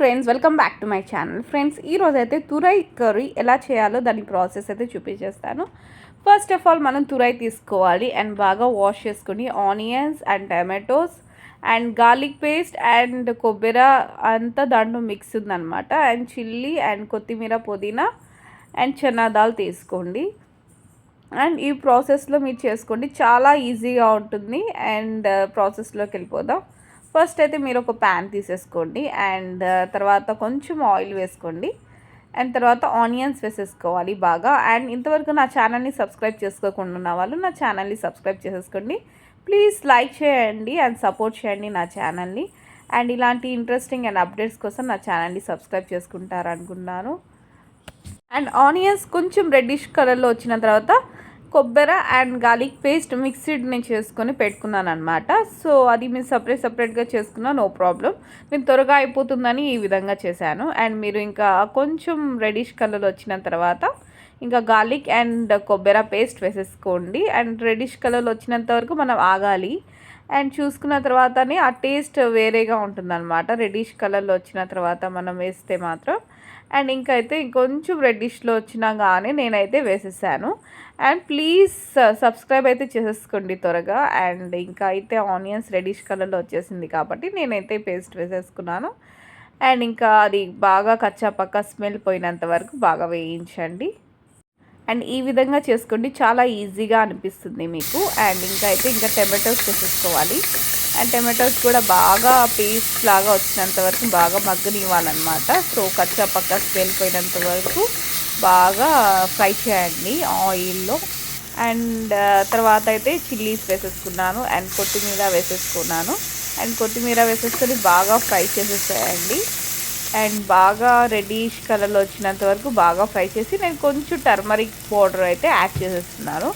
Friends, welcome back to my channel. Friends, ఈరోజు అయితే తురై curry ఎలా చేయాలో దాని ప్రాసెస్ అయితే చూపించేస్తాను. ఫస్ట్ ఆఫ్ ఆల్ మనం తురై తీసుకోవాలి అండ్ బాగా వాష్ చేసుకుని onions and tomatoes and garlic paste and కొబ్బరి అంతా దాంట్లో మిక్స్ ఉందన్నమాట. అండ్ చిల్లీ అండ్ కొత్తిమీర, పుదీనా అండ్ చనా దాల్ తీసుకోండి. అండ్ ఈ ప్రాసెస్లో మీరు చేసుకోండి, చాలా ఈజీగా ఉంటుంది. అండ్ ప్రాసెస్లోకి వెళ్ళిపోదాం. ఫస్ట్ అయితే మీరు ఒక ప్యాన్ తీసేసుకోండి అండ్ తర్వాత కొంచెం ఆయిల్ వేసుకోండి అండ్ తర్వాత ఆనియన్స్ వేసేసుకోవాలి బాగా. అండ్ ఇంతవరకు నా ఛానల్ని సబ్స్క్రైబ్ చేసుకోకుండా ఉన్న వాళ్ళు నా ఛానల్ని సబ్స్క్రైబ్ చేసేసుకోండి. ప్లీజ్ లైక్ చేయండి అండ్ సపోర్ట్ చేయండి నా ఛానల్ని. అండ్ ఇలాంటి ఇంట్రెస్టింగ్ అండ్ అప్డేట్స్ కోసం నా ఛానల్ని సబ్స్క్రైబ్ చేసుకుంటారు అనుకున్నాను. అండ్ ఆనియన్స్ కొంచెం రెడ్డిష్ కలర్లో వచ్చిన తర్వాత కొబ్బరి అండ్ గార్లిక్ పేస్ట్ మిక్సీడ్ నేను చేసుకొని పెట్టుకున్నాను అనమాట. సో అది మీరు సపరేట్గా చేసుకున్నా నో ప్రాబ్లం. నేను త్వరగా అయిపోతుందని ఈ విధంగా చేశాను. అండ్ మీరు ఇంకా కొంచెం రెడ్డిష్ కలర్ వచ్చిన తర్వాత ఇంకా గార్లిక్ అండ్ కొబ్బరి పేస్ట్ వేసేసుకోండి. అండ్ రెడ్డిష్ కలర్ వచ్చినంత వరకు మనం ఆగాలి. అండ్ చూసుకున్న తర్వాతనే ఆ టేస్ట్ వేరేగా ఉంటుందన్నమాట. రెడ్డిష్ కలర్లో వచ్చిన తర్వాత మనం వేస్తే మాత్రం. అండ్ ఇంకా అయితే ఇంకొంచెం రెడ్డిష్లో వచ్చినా కానీ నేనైతే వేసేసాను. అండ్ ప్లీజ్ సబ్స్క్రైబ్ అయితే చేసేసుకోండి త్వరగా. అండ్ ఇంకా అయితే ఆనియన్స్ రెడ్డిష్ కలర్లో వచ్చేసింది కాబట్టి నేనైతే పేస్ట్ వేసేసుకున్నాను. అండ్ ఇంకా అది బాగా కచ్చా పక్క స్మెల్ పోయినంత వరకు బాగా వేయించండి. అండ్ ఈ విధంగా చేసుకోండి, చాలా ఈజీగా అనిపిస్తుంది మీకు. అండ్ ఇంకా టమాటోస్ వేసేసుకోవాలి. అండ్ టమాటోస్ కూడా బాగా పేస్ట్ లాగా వచ్చినంత వరకు బాగా మగ్గనివ్వాలన్నమాట. సో కచ్చా పక్క స్మెల్ పోయినంత వరకు బాగా ఫ్రై చేయండి ఆయిల్లో. అండ్ తర్వాత అయితే చిల్లీస్ వేసేసుకున్నాను అండ్ కొత్తిమీర వేసేసుకున్నాను. అండ్ కొత్తిమీర వేసేసుకొని బాగా ఫ్రై చేసేసేయండి. అండ్ బాగా రెడ్డిష్ కలర్లో వచ్చినంత వరకు బాగా ఫ్రై చేసి నేను కొంచెం టర్మరిక్ పౌడర్ అయితే యాడ్ చేసేస్తున్నాను.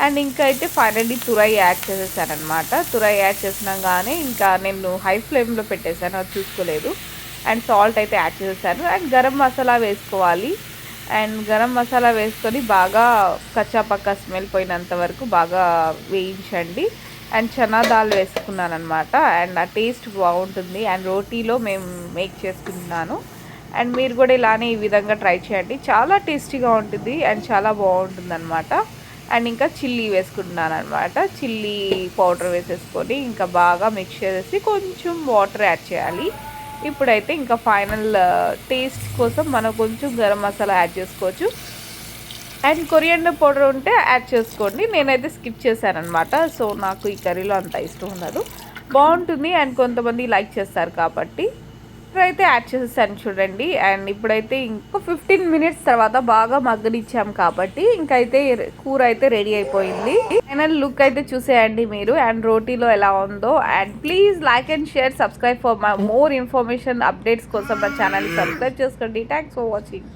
అండ్ ఇంకా అయితే ఫైనల్లీ తురై యాడ్ చేసేసాను అనమాట. తురై యాడ్ చేసినా కానీ ఇంకా నేను హై ఫ్లేమ్లో పెట్టేశాను, అది చూసుకోలేదు. అండ్ సాల్ట్ అయితే యాడ్ చేసేసాను. అండ్ గరం మసాలా వేసుకోవాలి. అండ్ గరం మసాలా వేసుకొని బాగా కచ్చా పక్క స్మెల్ పోయినంత వరకు బాగా వేయించండి. అండ్ చనా దాల్ వేసుకున్నాను అనమాట. అండ్ ఆ టేస్ట్ బాగుంటుంది. అండ్ రోటీలో మేము మేక్ చేసుకుంటున్నాను. అండ్ మీరు కూడా ఇలానే ఈ విధంగా ట్రై చేయండి, చాలా టేస్టీగా ఉంటుంది అండ్ చాలా బాగుంటుంది అనమాట. అండ్ ఇంకా చిల్లీ వేసుకుంటున్నాను అనమాట. చిల్లీ పౌడర్ వేసేసుకొని ఇంకా బాగా మిక్స్ చేసేసి కొంచెం వాటర్ యాడ్ చేయాలి. ఇప్పుడైతే ఇంకా ఫైనల్ టేస్ట్ కోసం మనం కొంచెం గరం మసాలా యాడ్ చేసుకోవచ్చు. అండ్ కొరియాండర్ పౌడర్ ఉంటే యాడ్ చేసుకోండి. నేనైతే స్కిప్ చేశాను అనమాట. సో నాకు ఈ కర్రీలో అంత ఇష్టం ఉండదు, బాగుంటుంది అండ్ కొంతమంది లైక్ చేస్తారు కాబట్టి ఇప్పుడైతే యాడ్ చేసేసాను చూడండి. అండ్ ఇప్పుడైతే ఇంకో 15 మినిట్స్ తర్వాత బాగా మగ్గనిచ్చాం కాబట్టి ఇంకైతే కూర అయితే రెడీ అయిపోయింది. ఫైనల్ లుక్ అయితే చూసేయండి మీరు. అండ్ రోటీలో ఎలా ఉందో. And please like and share, subscribe for my more information updates కోసం నా ఛానల్ని సబ్స్క్రైబ్ చేసుకోండి. Thanks for watching.